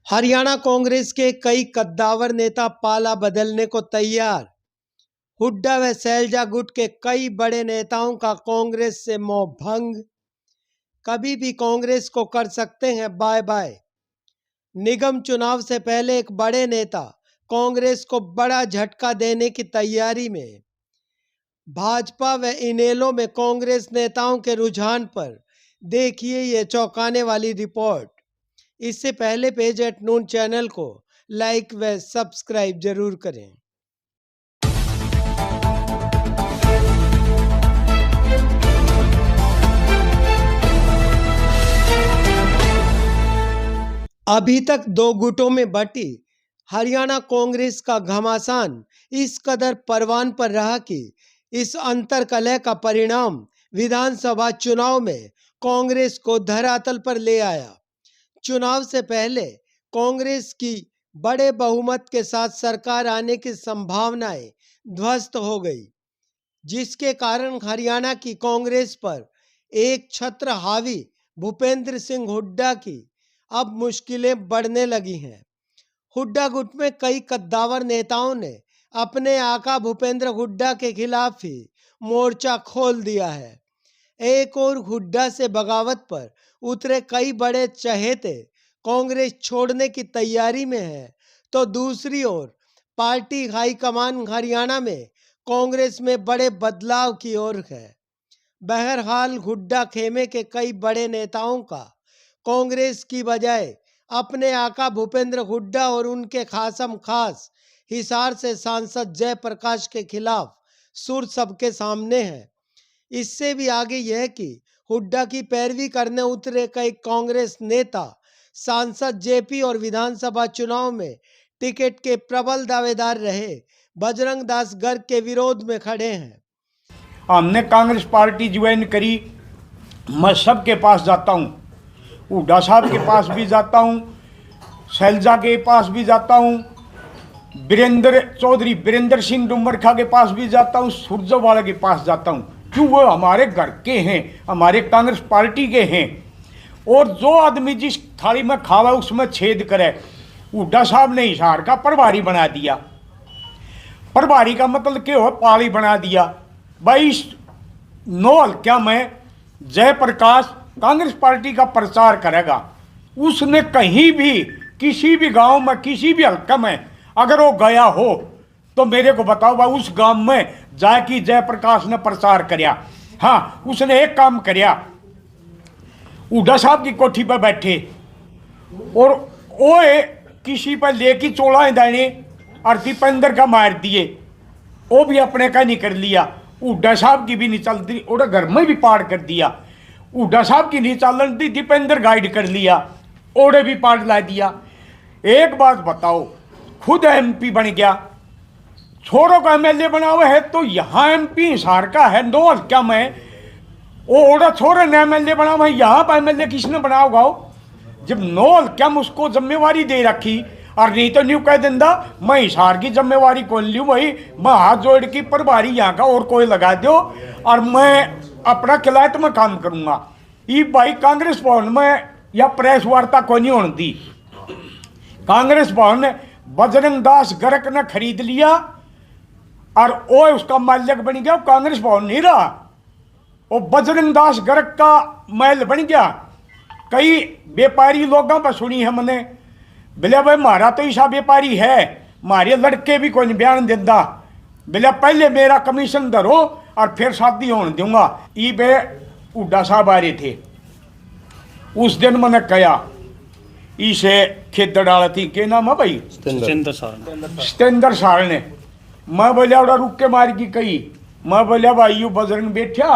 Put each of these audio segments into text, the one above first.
हरियाणा कांग्रेस के कई कद्दावर नेता पाला बदलने को तैयार। हुड्डा व सैलजा गुट के कई बड़े नेताओं का कांग्रेस से मोह भंग। कभी भी कांग्रेस को कर सकते हैं बाय बाय। निगम चुनाव से पहले एक बड़े नेता कांग्रेस को बड़ा झटका देने की तैयारी में। भाजपा व इनेलो में कांग्रेस नेताओं के रुझान पर देखिए ये चौंकाने वाली रिपोर्ट। इससे पहले पेज एट नून चैनल को लाइक व सब्सक्राइब जरूर करें। अभी तक दो गुटों में बटी हरियाणा कांग्रेस का घमासान इस कदर परवान पर रहा कि इस अंतरकलह का परिणाम विधानसभा चुनाव में कांग्रेस को धरातल पर ले आया। चुनाव से पहले कांग्रेस की बड़े बहुमत के साथ सरकार आने की संभावनाएं ध्वस्त हो गई, जिसके कारण हरियाणा की कांग्रेस पर एक छत्र हावी भूपेंद्र सिंह हुड्डा की अब मुश्किलें बढ़ने लगी हैं। हुड्डा गुट में कई कद्दावर नेताओं ने अपने आका भूपेंद्र हुड्डा के खिलाफ ही मोर्चा खोल दिया है। एक और हुड्डा से बगावत पर उतरे कई बड़े चहेते कांग्रेस छोड़ने की तैयारी में है, तो दूसरी ओर पार्टी हाईकमान हरियाणा में कांग्रेस में बड़े बदलाव की ओर है। बहरहाल हुड्डा खेमे के कई बड़े नेताओं का कांग्रेस की बजाय अपने आका भूपेंद्र हुड्डा और उनके खासम खास हिसार से सांसद जयप्रकाश के खिलाफ सुर सबके सामने है। इससे भी आगे यह कि हुड्डा की पैरवी करने उतरे कई कांग्रेस नेता सांसद जेपी और विधानसभा चुनाव में टिकट के प्रबल दावेदार रहे बजरंग दास गर्ग के विरोध में खड़े हैं। हमने कांग्रेस पार्टी ज्वाइन करी। मैं सबके पास जाता हूँ, हुड्डा साहब के पास भी जाता हूँ, सैलजा के पास भी जाता हूँ, चौधरी वीरेंद्र सिंह डुमरखा के पास भी जाता हूँ, सुरजवाला के पास जाता हूँ, क्यों वो हमारे घर के हैं, हमारे कांग्रेस पार्टी के हैं। और जो आदमी जिस थाली में खावा उसमें छेद करे। हुड्डा साहब ने हिसार का प्रभारी बना दिया। प्रभारी का मतलब क्या हो, पाली बना दिया। भाई 9 हल्का में जयप्रकाश कांग्रेस पार्टी का प्रचार करेगा। उसने कहीं भी किसी भी गांव में किसी भी हल्का में अगर वो गया हो तो मेरे को बताओ भाई उस गांव में जाके जयप्रकाश ने प्रचार कराया। हाँ, उसने एक काम कराया, हुड्डा साहब की कोठी पर बैठे और ओए किसी पर लेके चोला दाने और दीपेंद्र का मार दिए। वो भी अपने का नहीं कर लिया। हुड्डा साहब की भी नहीं चलती और घर में भी पार कर दिया। हुड्डा साहब की नहीं चलन थी, दीपेंद्र गाइड कर लिया, ओड़े भी पार ला दिया। एक बात बताओ, खुद एमपी बन गया, छोरों का एमएलए बना हुआ है, तो यहाँ एमपी हिसार का है 9 हल्का में, वो ओड़ा छोरे ने एमएलए बना हुआ है, यहाँ पर एमएलए किसने बना होगा? जब 9 हल्का में उसको जिम्मेवारी दे रखी और नहीं तो न्यू कह देंदा मैं हिसार की जिम्मेवारी कौन लूँ भाई, मैं हाथ जोड़ की प्रभारी यहाँ का और कोई लगा दो और मैं अपना किलायत में काम करूँगा। ये भाई कांग्रेस भवन में या प्रेस वार्ता को नहीं होने दी। कांग्रेस भवन बजरंग दास गर्ग ने खरीद लिया और वो उसका मालिक बन गया। कांग्रेस भवन नहीं रहा, वो बजरंग दास गर्ग का महल बन गया। कई व्यापारी लोगों पर सुनी है मैंने, बोले भाई हमारा तो ऐसा व्यापारी है, हमारे लड़के भी कोई बयान देता, बोले पहले मेरा कमीशन धरो और फिर शादी होने दूंगा। ये बे हुड्डा साहब आ रहे थे। उस दिन मैंने कहा इसे खेत डाला थी, के नाम है भाई? सतेंद्र साल ने। मैं बोलिया उड़ा रुक के मार की कही। मैं बोलिया भाई यू बजरंग बैठा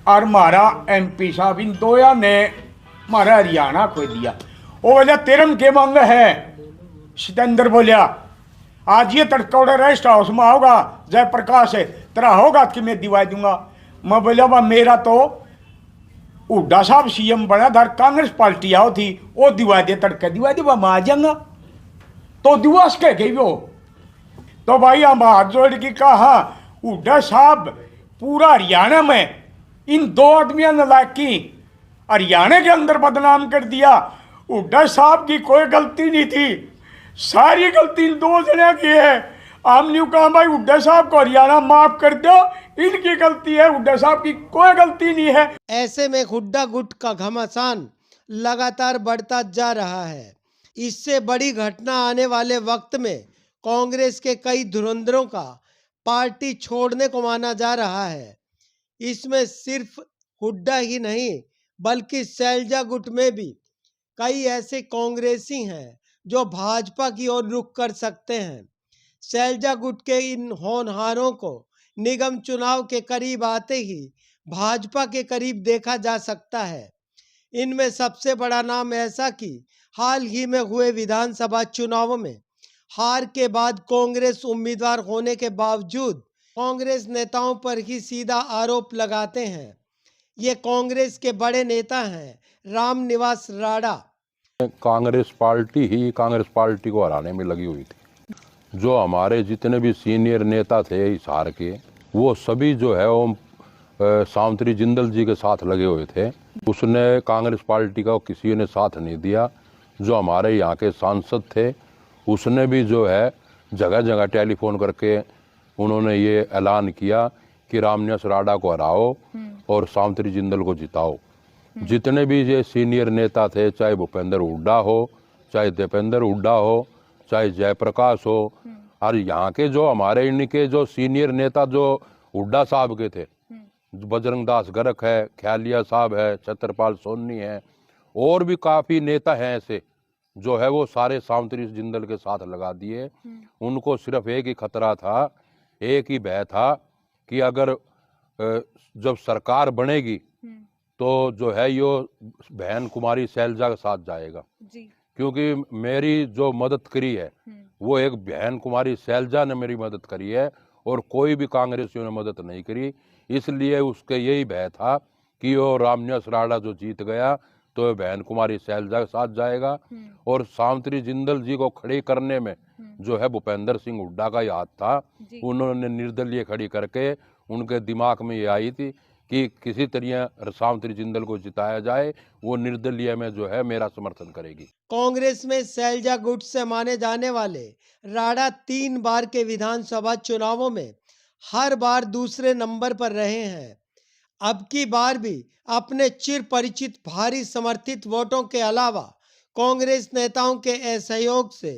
और मारा एमपी साहब इन दोया ने मारा हरियाणा को दिया। वो बोलिया तेरम के मांग है? सतेंद्र बोलिया आज ये तड़कौड़ा रेस्ट हाउस में आओगा जयप्रकाश है, तेरा होगा कि मैं दिवा दूंगा। मैं बोलिया वह मेरा तो हुड्डा साहब सीएम बना धर कांग्रेस पार्टी आओ थी, वो दिवा दे तड़के दिवा दे, वह आ जाऊंगा तो दिवस कह गई वो। तो भाई हम हाथ जोड़ के कहा हुड्डा साहब पूरा हरियाणा में इन 2 आदमियों ने लाकी हरियाणा के अंदर बदनाम कर दिया हुड्डा साहब की कोई गलती नहीं थी, सारी गलती इन 2 जने की है। हमने यूं कहा भाई हुड्डा साहब को हरियाणा माफ कर दो, इनकी गलती है, हुड्डा साहब की कोई गलती नहीं है। ऐसे में हुड्डा गुट का घमासान लगातार बढ़ता जा रहा है। इससे बड़ी घटना आने वाले वक्त में कांग्रेस के कई धुरंधरों का पार्टी छोड़ने को माना जा रहा है। इसमें सिर्फ हुड्डा ही नहीं बल्कि सैलजा गुट में भी कई ऐसे कांग्रेसी हैं जो भाजपा की ओर रुख कर सकते हैं। सैलजा गुट के इन होनहारों को निगम चुनाव के करीब आते ही भाजपा के करीब देखा जा सकता है। इनमें सबसे बड़ा नाम ऐसा कि हाल ही में हुए विधानसभा चुनावों में हार के बाद कांग्रेस उम्मीदवार होने के बावजूद कांग्रेस नेताओं पर ही सीधा आरोप लगाते हैं। ये कांग्रेस के बड़े नेता हैं रामनिवास राणा। कांग्रेस पार्टी ही कांग्रेस पार्टी को हराने में लगी हुई थी। जो हमारे जितने भी सीनियर नेता थे हिसार के, वो सभी जो है वो सावंतरी जिंदल जी के साथ लगे हुए थे। उसने कांग्रेस पार्टी का किसी ने साथ नहीं दिया। जो हमारे यहाँ के सांसद थे उसने भी जो है जगह जगह टेलीफोन करके उन्होंने ये ऐलान किया कि रामनिवास राणा को हराओ और सावंतरी जिंदल को जिताओ। जितने भी ये सीनियर नेता थे, चाहे भूपेंद्र हुड्डा हो, चाहे दीपेंद्र हुड्डा हो, चाहे जयप्रकाश हो, और यहाँ के जो हमारे इनके जो सीनियर नेता जो हुड्डा साहब के थे, बजरंग दास गर्ग है, ख्यालिया साहब है, छत्रपाल सोनी है, और भी काफी नेता हैं ऐसे जो है वो सारे सावंतरी जिंदल के साथ लगा दिए। उनको सिर्फ एक ही खतरा था, एक ही भय था कि अगर जब सरकार बनेगी तो जो है यो बहन कुमारी सैलजा के साथ जाएगा जी। क्योंकि मेरी जो मदद करी है वो एक बहन कुमारी सैलजा ने मेरी मदद करी है और कोई भी कांग्रेसियों ने मदद नहीं करी। इसलिए उसके यही भय था कि वो रामनिवास राणा जो जीत गया तो बहन कुमारी सैलजा के साथ जाएगा। और सावंतरी जिंदल जी को खड़ी करने में जो है भूपेंद्र सिंह हुड्डा का ही हाथ था। उन्होंने निर्दलीय खड़ी करके उनके दिमाग में ये आई थी कि किसी तरह सावंतरी जिंदल को जिताया जाए, वो निर्दलीय में जो है मेरा समर्थन करेगी। कांग्रेस में सैलजा गुट से माने जाने वाले राणा 3 बार के विधानसभा चुनावों में हर बार दूसरे नंबर पर रहे हैं। अब की बार भी अपने चिर परिचित भारी समर्थित वोटों के अलावा कांग्रेस नेताओं के असहयोग से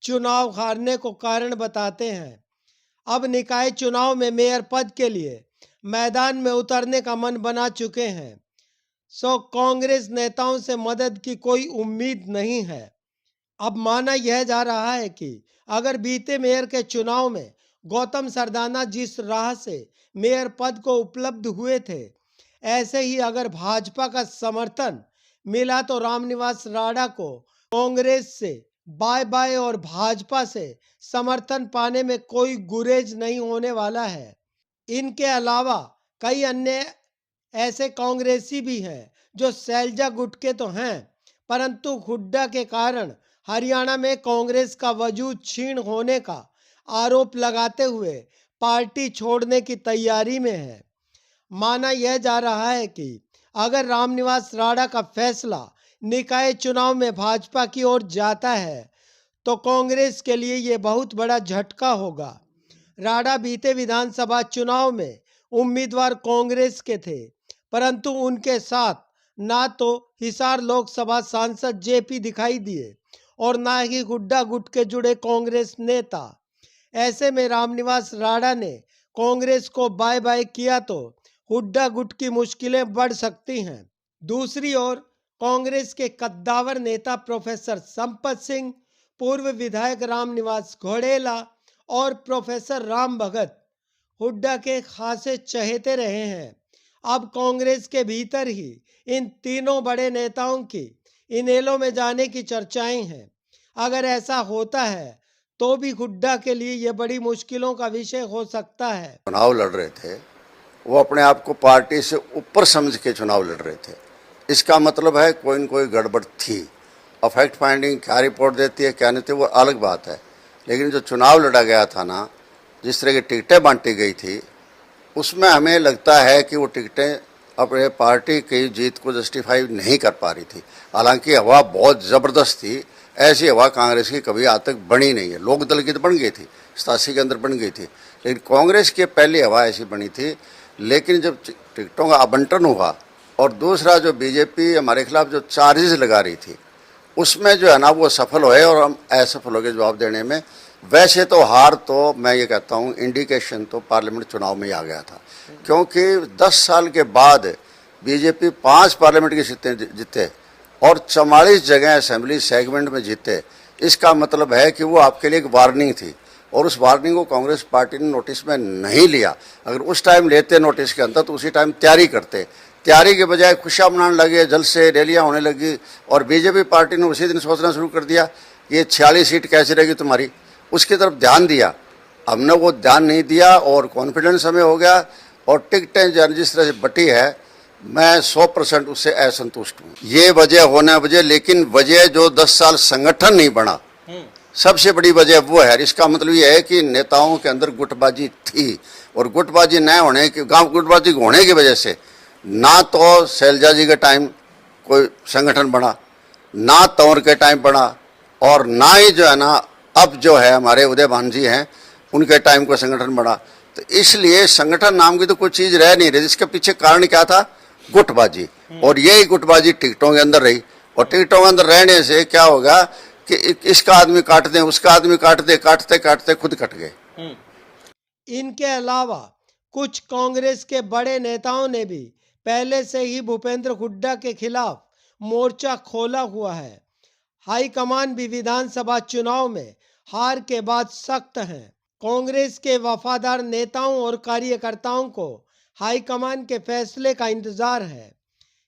चुनाव हारने को कारण बताते हैं। अब निकाय चुनाव में मेयर पद के लिए मैदान में उतरने का मन बना चुके हैं। सो कांग्रेस नेताओं से मदद की कोई उम्मीद नहीं है। अब माना यह जा रहा है कि अगर बीते मेयर के चुनाव में गौतम सरदाना जिस राह से मेयर पद को उपलब्ध हुए थे, ऐसे ही अगर भाजपा का समर्थन मिला तो रामनिवास राणा को कांग्रेस से बाय बाय और भाजपा से समर्थन पाने में कोई गुरेज नहीं होने वाला है। इनके अलावा कई अन्य ऐसे कांग्रेसी भी हैं जो सैलजा गुट के तो हैं, परंतु हुड्डा के कारण हरियाणा में कांग्रेस का वजूद क्षीण होने का आरोप लगाते हुए पार्टी छोड़ने की तैयारी में है। माना यह जा रहा है कि अगर रामनिवास राणा का फैसला निकाय चुनाव में भाजपा की ओर जाता है तो कांग्रेस के लिए यह बहुत बड़ा झटका होगा। राणा बीते विधानसभा चुनाव में उम्मीदवार कांग्रेस के थे, परंतु उनके साथ ना तो हिसार लोकसभा सांसद जेपी दिखाई दिए और ना ही हुड्डा गुट के जुड़े कांग्रेस नेता। ऐसे में रामनिवास राणा ने कांग्रेस को बाय बाय किया तो हुड्डा गुट की मुश्किलें बढ़ सकती हैं। दूसरी ओर कांग्रेस के कद्दावर नेता प्रोफेसर संपत सिंह, पूर्व विधायक रामनिवास घोड़ेला और प्रोफेसर राम भगत हुड्डा के खासे चहेते रहे हैं। अब कांग्रेस के भीतर ही इन तीनों बड़े नेताओं की इनेलो में जाने की चर्चाएं हैं। अगर ऐसा होता है तो भी हुड्डा के लिए यह बड़ी मुश्किलों का विषय हो सकता है। चुनाव लड़ रहे थे, वो अपने आप को पार्टी से ऊपर समझ के चुनाव लड़ रहे थे। इसका मतलब है कोई न कोई गड़बड़ थी। और फैक्ट फाइंडिंग क्या रिपोर्ट देती है क्या नहीं थी वो अलग बात है, लेकिन जो चुनाव लड़ा गया था ना, जिस तरह की टिकटें बांटी गई थी, उसमें हमें लगता है कि वो टिकटें अपने पार्टी की जीत को जस्टिफाई नहीं कर पा रही थी। हालांकि हवा बहुत ज़बरदस्त थी, ऐसी हवा कांग्रेस की कभी आज तक बनी नहीं है। लोकदल की तो बन गई थी, 87 के अंदर बन गई थी, लेकिन कांग्रेस की पहली हवा ऐसी बनी थी। लेकिन जब टिकटों का आवंटन हुआ और दूसरा जो बीजेपी हमारे खिलाफ जो चार्जेस लगा रही थी, उसमें जो है ना वो सफल हुए और हम असफल हो गए जवाब देने में। वैसे तो हार तो मैं ये कहता हूँ इंडिकेशन तो पार्लियामेंट चुनाव में ही आ गया था, क्योंकि 10 साल के बाद बीजेपी 5 पार्लियामेंट की सीटें जीते और 44 जगह असेंबली सेगमेंट में जीते। इसका मतलब है कि वो आपके लिए एक वार्निंग थी और उस वार्निंग को कांग्रेस पार्टी ने नोटिस में नहीं लिया। अगर उस टाइम लेते नोटिस के अंदर तो उसी टाइम तैयारी करते। तैयारी के बजाय खुशियाँ मनाने लगे, जलसे रैलियाँ होने लगी और बीजेपी पार्टी ने उसी दिन सोचना शुरू कर दिया ये 46 सीट कैसी रहेगी तुम्हारी, उसकी तरफ ध्यान दिया। हमने वो ध्यान नहीं दिया और कॉन्फिडेंस हमें हो गया और टिकटें जिस तरह से बटी है मैं 100% उससे असंतुष्ट हूँ। ये वजह होना वजह, लेकिन वजह जो 10 साल संगठन नहीं बना, सबसे बड़ी वजह वो है। इसका मतलब ये है कि नेताओं के अंदर गुटबाजी थी और गुटबाजी न होने की गुटबाजी होने की वजह से ना तो शैलजा जी के टाइम कोई संगठन बना, ना तंवर के टाइम बना और ना ही जो है ना अब जो है हमारे उदयभान जी हैं उनके टाइम को संगठन बना। तो इसलिए संगठन नाम की तो कोई चीज़ रह नहीं रही। इसके पीछे कारण क्या था? गुटबाजी। और यही गुटबाजी टिकटों के अंदर रही और टिकटों के अंदर रहने से क्या होगा कि इसका आदमी काट दें, उसका आदमी काट दे, काटते काटते खुद कट गए। इनके अलावा कुछ कांग्रेस के बड़े नेताओं ने भी पहले से ही भूपेंद्र हुड्डा के खिलाफ मोर्चा खोला हुआ है। हाईकमान भी विधानसभा चुनाव में हार के बाद सख्त हैं। कांग्रेस के वफादार नेताओं और कार्यकर्ताओं को हाईकमान के फैसले का इंतजार है।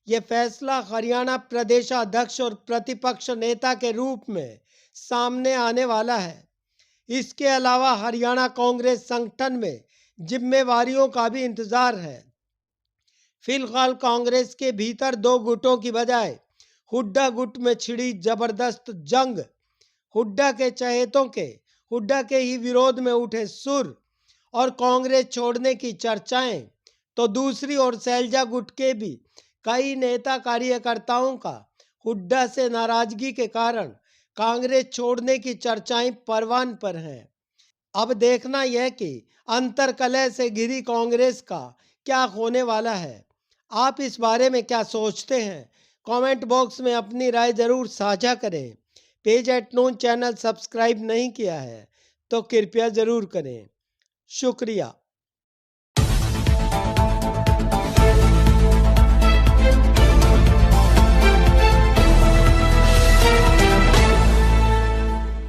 यह फैसला हरियाणा प्रदेशाध्यक्ष और प्रतिपक्ष नेता के रूप में सामने आने वाला है। इसके अलावा हरियाणा कांग्रेस संगठन में जिम्मेवारियों का भी इंतजार है। फिलहाल कांग्रेस के भीतर 2 गुटों की बजाय हुड्डा गुट में छिड़ी जबरदस्त जंग। हुड्डा के चहेतों के हुड्डा के ही विरोध में उठे सुर और कांग्रेस छोड़ने की चर्चाएं, तो दूसरी ओर शैलजा गुट के भी कई नेता कार्यकर्ताओं का हुड्डा से नाराजगी के कारण कांग्रेस छोड़ने की चर्चाएं परवान पर हैं। अब देखना यह कि अंतर्कलह से घिरी कांग्रेस का क्या होने वाला है। आप इस बारे में क्या सोचते हैं? कमेंट बॉक्स में अपनी राय जरूर साझा करें। पेज @नून चैनल सब्सक्राइब नहीं किया है तो कृपया जरूर करें। शुक्रिया।